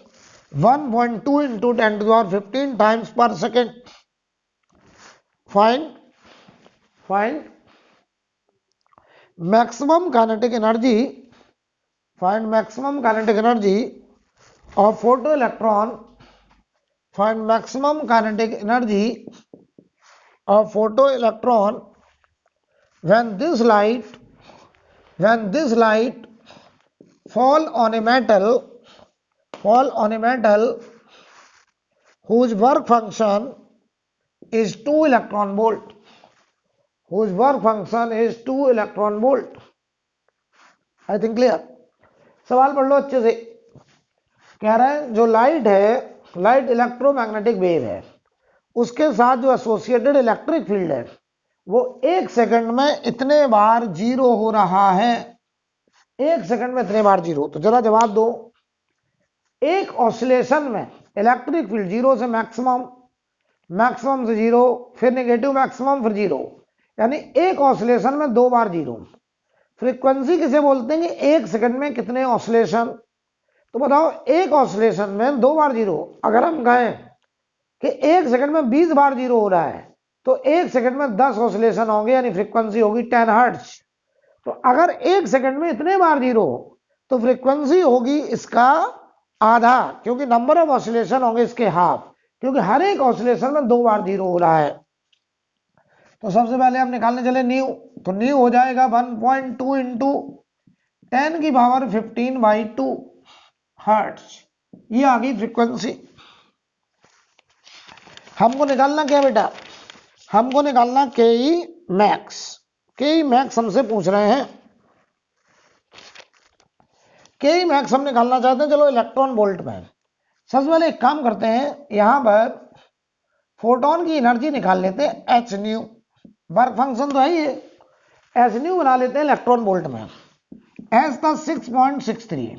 1.2 into 10 to the power 15 times per second. Find maximum kinetic energy, of photoelectron, when this light fall on a metal whose work function is 2 electron volt, I think clear. सवाल पढ़ लो अच्छे से। कह रहे हैं जो light है, light electromagnetic wave है, उसके साथ जो एसोसिएटेड इलेक्ट्रिक फील्ड है वो 1 सेकंड में इतने बार जीरो हो रहा है, 1 सेकंड में इतने बार जीरो। तो जरा जवाब दो, एक ऑसिलेशन में इलेक्ट्रिक फील्ड जीरो से मैक्सिमम से जीरो, फिर नेगेटिव मैक्सिमम, फिर जीरो, यानी एक ऑसिलेशन में 2 बार जीरो। फ्रीक्वेंसी किसे बोलते हैं कि 1 सेकंड में कितने ऑसिलेशन। तो बताओ एक ऑसिलेशन में 2 बार जीरो। अगर हम कहें कि 1 सेकंड में 20 बार जीरो हो रहा है तो 1 सेकंड में 10 ऑसिलेशन होंगे, यानी फ्रीक्वेंसी होगी 10 हर्ट्ज। तो अगर 1 सेकंड में इतने बार जीरो तो फ्रीक्वेंसी होगी इसका आधा, क्योंकि नंबर ऑफ ऑसिलेशन होंगे इसके हाफ, क्योंकि हर एक ऑसिलेशन में 2 बार जीरो हो रहा है। तो सबसे पहले हम निकालने चले न्यू, तो न्यू हो जाएगा 1.2 इंटू 10 की पावर 15/2 हर्ट्ज। ये आ गई फ्रीक्वेंसी। हमको निकालना क्या बेटा, हमको निकालना के ई मैक्स हमसे पूछ रहे हैं। के ई मैक्स हम निकालना चाहते हैं, चलो इलेक्ट्रॉन वोल्ट में। सबसे पहले एक काम करते हैं, यहां पर फोटोन की एनर्जी निकाल लेते हैं, एच न्यू, वर्क फंक्शन तो है ये, एच न्यू बना लेते हैं इलेक्ट्रॉन वोल्ट में। एच था 6.63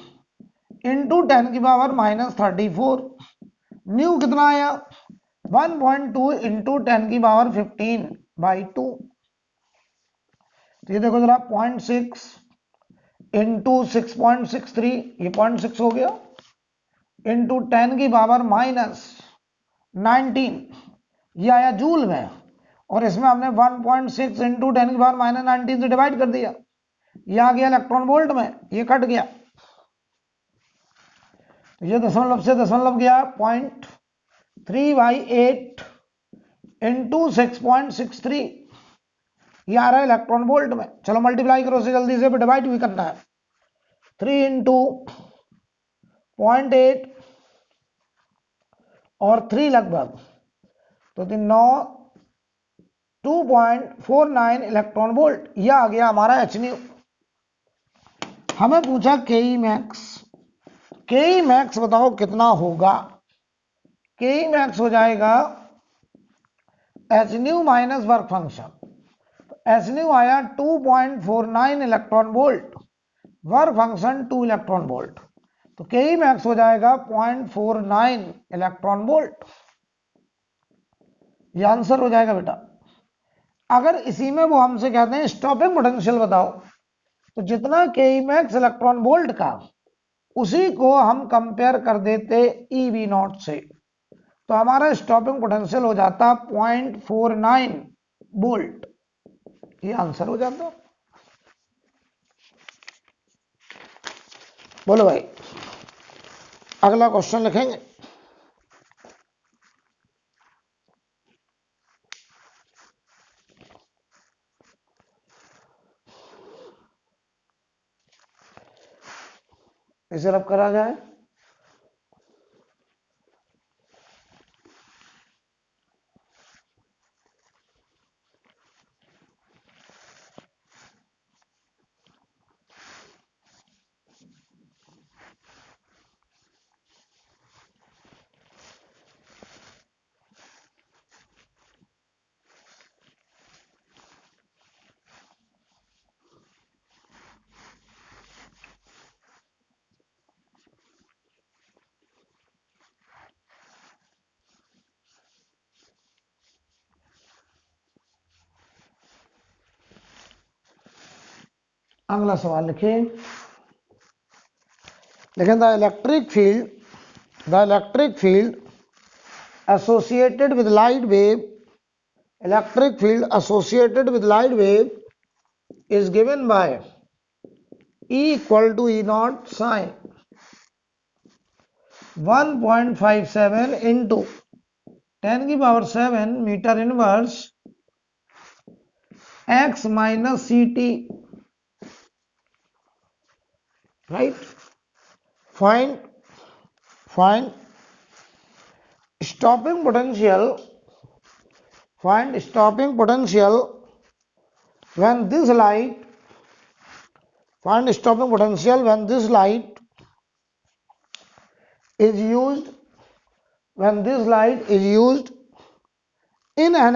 इंटू 10 की पावर -34, न्यू कितना आया 1.2 इंटू 10 की पावर 15/2। तो ये देखो जरा 0.6 इंटू 6.63, ये 0.6 हो गया, इंटू 10 की पावर -19, ये आया जूल में, और इसमें हमने 1.6 इंटू 10 की पावर -19 से डिवाइड कर दिया, ये आ गया इलेक्ट्रॉन वोल्ट में, ये कट गया। तो ये दशमलव से दशमलव गया 0.3/8 इंटू 6.63, ये आ रहा है इलेक्ट्रॉन वोल्ट में। चलो मल्टीप्लाई करो से जल्दी से, डिवाइड भी करना है। 3 इंटू 0.8 और 3 लगभग, तो 2.49 इलेक्ट्रॉन वोल्ट, यह आ गया हमारा एच न्यू। हमें पूछा के ई मैक्स बताओ कितना होगा। के ई मैक्स हो जाएगा H nu minus work function. H new आया 2.49 electron volt, work function 2 electron volt, तो के ई मैक्स हो जाएगा 0.49 इलेक्ट्रॉन वोल्ट। ये आंसर हो जाएगा बेटा। अगर इसी में वो हमसे कहते हैं स्टॉपिंग पोटेंशियल बताओ, तो जितना के ई मैक्स इलेक्ट्रॉन वोल्ट का, उसी को हम कंपेयर कर देते ई वी नॉट से, तो हमारा स्टॉपिंग पोटेंशियल हो जाता 0.49 वोल्ट। ये आंसर हो जाता। बोलो भाई, अगला क्वेश्चन लिखेंगे। इसे रब करा जाए। अगला सवाल लिखिए, लेकिन the electric field associated with light wave, electric field associated with light wave is given by E equal to E naught sine 1.57 into 10 की power 7 metre inverse x minus ct, right? Find stopping potential when this light is used in an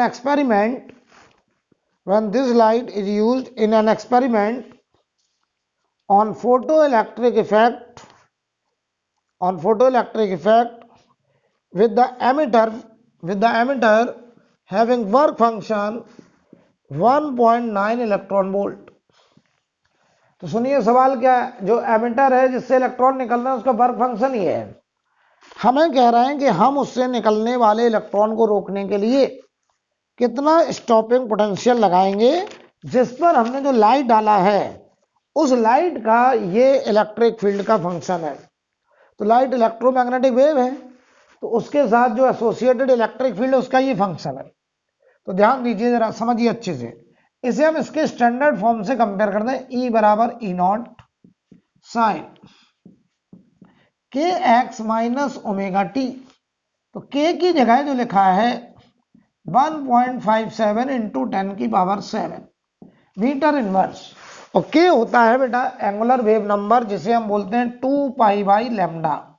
experiment on photoelectric effect with the emitter having work function 1.9 electron volt. तो सुनिए सवाल क्या है, जो emitter है जिससे electron निकल रहा है उसका वर्क फंक्शन ये है। हमें कह रहे हैं कि हम उससे निकलने वाले इलेक्ट्रॉन को रोकने के लिए कितना स्टॉपिंग पोटेंशियल लगाएंगे, जिस पर हमने जो लाइट डाला है उस लाइट का ये इलेक्ट्रिक फील्ड का फंक्शन है। तो लाइट इलेक्ट्रोमैग्नेटिक वेव है, तो उसके साथ जो एसोसिएटेड इलेक्ट्रिक फील्ड है उसका ये फंक्शन है। तो ध्यान दीजिए, जरा समझिए अच्छे से। इसे हम इसके स्टैंडर्ड फॉर्म से कंपेयर कर दें, E बराबर E नॉट साइन के एक्स माइनस ओमेगा टी। तो के की जगह जो लिखा है 1.57 इंटू 10 की पावर 7 मीटर इनवर्स, और के होता है बेटा एंगुलर वेव नंबर, जिसे हम बोलते हैं 2 पाई बाई लैम्डा,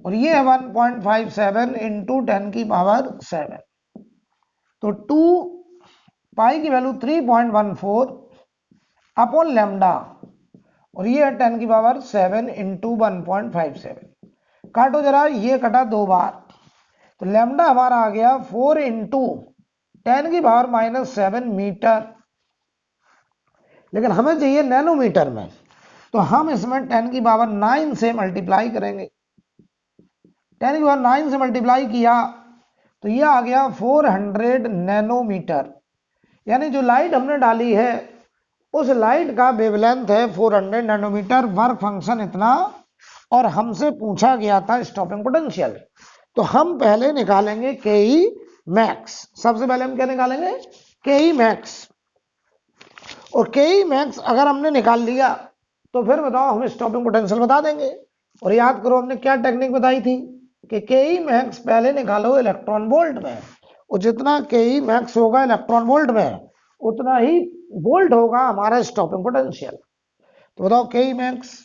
और ये है 1.57 इंटू 10 की पावर 7। तो 2 पाई की वैल्यू 3.14 अपॉन लैम्डा, और ये है 10 की पावर 7 इंटू 1.57। काटो जरा, ये कटा दो बार, तो लैम्डा हमारा आ गया 4 इंटू 10 की पावर -7 मीटर, लेकिन हमें चाहिए नैनोमीटर में, तो हम इसमें 10 की पावर 9 से मल्टीप्लाई करेंगे। 10 की पावर 9 से मल्टीप्लाई किया तो ये आ गया 400 नैनोमीटर, यानी जो लाइट हमने डाली है उस लाइट का वेवलेंथ है 400 नैनोमीटर, वर्क फंक्शन इतना, और हमसे पूछा गया था स्टॉपिंग पोटेंशियल। तो हम पहले निकालेंगे के ई मैक्स। सबसे पहले हम क्या निकालेंगे, के ई मैक्स, और के ई मैक्स अगर हमने निकाल लिया तो फिर बताओ हम स्टॉपिंग पोटेंशियल बता देंगे। और याद करो हमने क्या टेक्निक बताई थी कि के ई मैक्स पहले निकालो इलेक्ट्रॉन वोल्ट में, और जितना के ई मैक्स होगा इलेक्ट्रॉन वोल्ट में उतना ही वोल्ट होगा हमारा स्टॉपिंग पोटेंशियल। तो बताओ K E max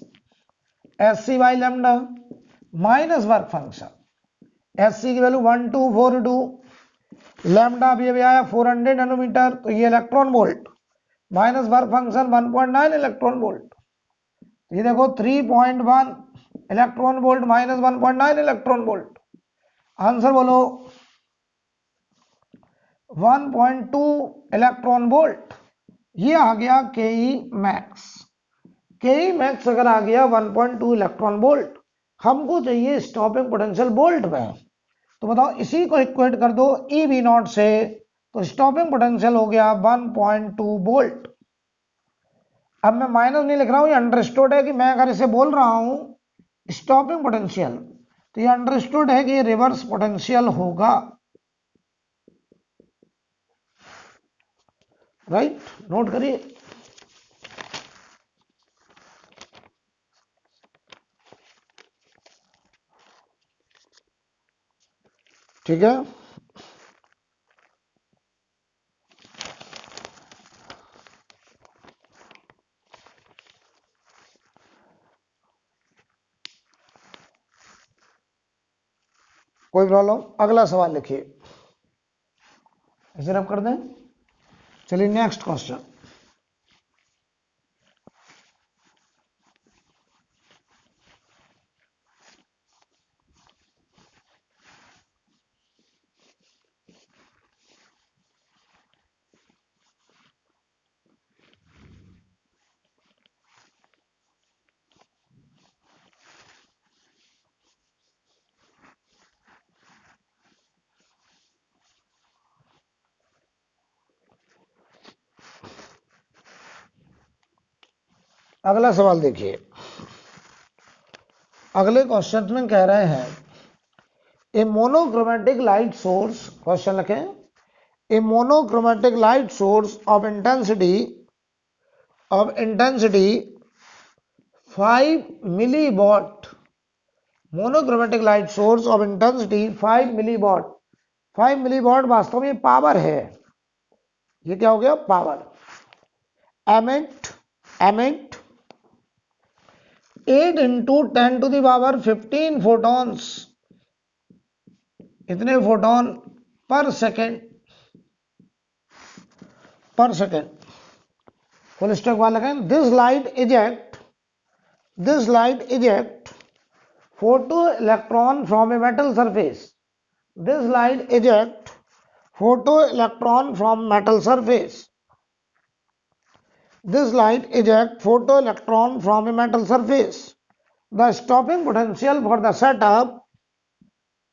h c by lambda minus work function, h c की वैल्यू 1242, लैम्डा भी अभी आया 400 नैनोमीटर, तो ये electron volt minus work function 1.9 electron volt, ये देखो 3.1 electron volt minus 1.9 electron volt. Answer बोलो 1.2 इलेक्ट्रॉन वोल्ट। ये आ गया के ई मैक्स। के ई मैक्स अगर आ गया 1.2 इलेक्ट्रॉन वोल्ट, हमको चाहिए स्टॉपिंग पोटेंशियल वोल्ट में। तो बताओ इसी को इक्वेट कर दो ई वी नॉट से, तो स्टॉपिंग पोटेंशियल हो गया 1.2 वोल्ट। अब मैं माइनस नहीं लिख रहा हूं, ये अंडरस्टूड है कि मैं अगर इसे बोल रहा हूं स्टॉपिंग पोटेंशियल, तो ये अंडरस्टूड है कि ये रिवर्स पोटेंशियल होगा, राइट? नोट करिए। ठीक है, कोई प्रॉब्लम? अगला सवाल लिखिए, इसे रब कर दें। चलिए नेक्स्ट क्वेश्चन। अगला सवाल देखिए, अगले क्वेश्चन में कह रहे हैं a monochromatic light source, question लिखें, a monochromatic light source of intensity 5 milliwatt, monochromatic light source of intensity 5 milliwatt। 5 milliwatt वास्तव में पावर है, ये क्या हो गया, power. Emit 8 into 10 to the power 15 photons, इतने फोटोन पर सेकेंड फुल स्टॉप वाला लगाएं। This light eject photo electron from a metal surface, this light eject photo electron from metal surface, this light eject photo electron from a metal surface। The stopping potential for the setup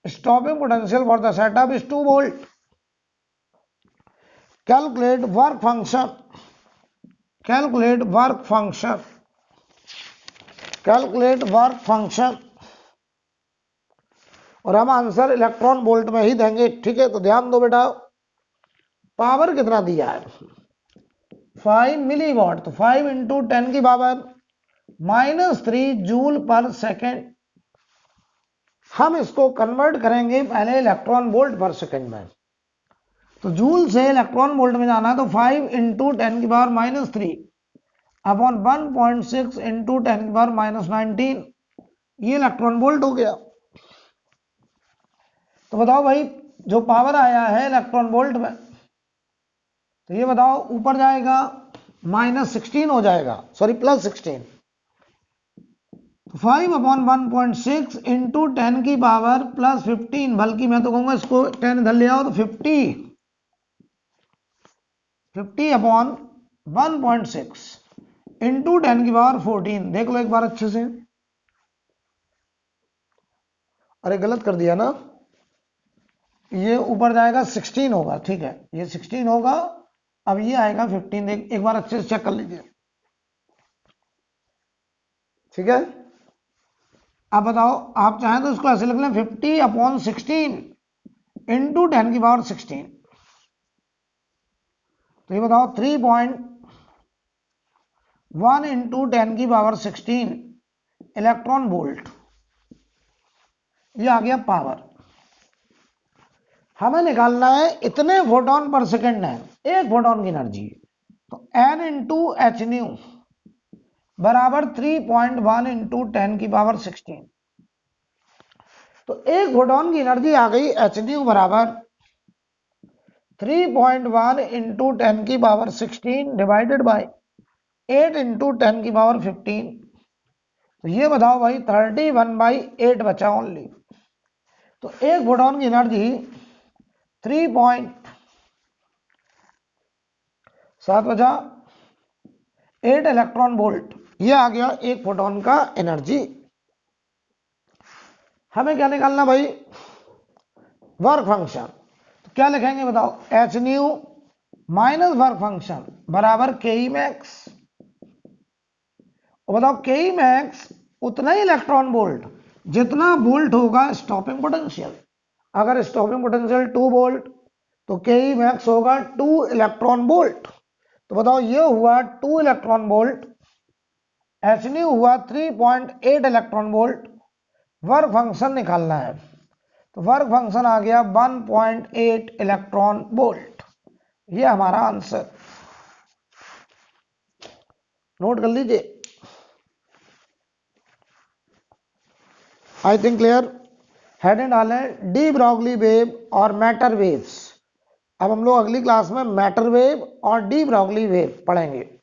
is 2 volt। calculate work function और हम answer electron volt में ही देंगे, ठीक है। तो ध्यान दो बेटा, पावर कितना दिया है, 5 मिलीवाट, तो 5 इंटू 10 की पावर -3 जूल पर सेकेंड। हम इसको कन्वर्ट करेंगे पहले इलेक्ट्रॉन वोल्ट पर सेकेंड में, तो जूल से इलेक्ट्रॉन वोल्ट में जाना, तो 5 इंटू 10 की पावर -3 अपॉन 1.6 इंटू 10 की पावर -19, ये इलेक्ट्रॉन वोल्ट हो गया। तो बताओ भाई, जो पावर आया है इलेक्ट्रॉन वोल्ट में, तो ये बताओ ऊपर जाएगा -16 हो जाएगा, सॉरी +16, 5 अपॉन 1.6 इंटू 10 की पावर +15, बल्कि मैं तो कहूंगा इसको 10 इधर ले आओ, तो 50 अपॉन 1.6 इंटू 10 की पावर 14। देख लो एक बार अच्छे से, अरे गलत कर दिया ना, ये ऊपर जाएगा 16 होगा, ठीक है, ये 16 होगा, अब ये आएगा 15। एक बार अच्छे से चेक कर लीजिए, ठीक है। अब बताओ, आप चाहें तो इसको ऐसे लिख लें, 50 अपॉन 16 इंटू 10 की पावर 16, तो ये बताओ 3.1 इंटू 10 की पावर 16 इलेक्ट्रॉन वोल्ट, ये आ गया पावर। हमें निकालना है इतने फोटोन पर सेकेंड है, एक फोटोन की एनर्जी, तो n इंटू एच न्यू बराबर 3.1 इंटू 10 की पावर 16। तो एक फोटोन की एनर्जी आ गई एच न्यू बराबर 3.1 इंटू 10 की पावर 16 डिवाइडेड बाय 8 इंटू 10 की पावर 15। तो ये बताओ भाई 31/8 बचा ओनली। तो एक फोटोन की एनर्जी 3.7 बचा 8 इलेक्ट्रॉन वोल्ट, ये आ गया एक फोटोन का एनर्जी। हमें क्या निकालना भाई, वर्क फंक्शन। तो क्या लिखेंगे बताओ, H nu minus work function बराबर के ई मैक्स। बताओ के ई मैक्स उतना ही इलेक्ट्रॉन वोल्ट जितना वोल्ट होगा स्टॉपिंग पोटेंशियल। अगर स्टॉपिंग पोटेंशियल 2 वोल्ट तो के ई मैक्स होगा 2 इलेक्ट्रॉन वोल्ट। तो बताओ ये हुआ 2 इलेक्ट्रॉन वोल्ट, एच न्यू हुआ 3.8 इलेक्ट्रॉन वोल्ट। वर्क फंक्शन निकालना है, तो वर्क फंक्शन आ गया 1.8 इलेक्ट्रॉन वोल्ट, ये हमारा आंसर। नोट कर लीजिए, आई थिंक क्लियर। हेडिंग डालें डी ब्रॉगली वेव और मैटर वेव्स। अब हम लोग अगली क्लास में मैटर वेव और डी ब्रॉगली वेव पढ़ेंगे।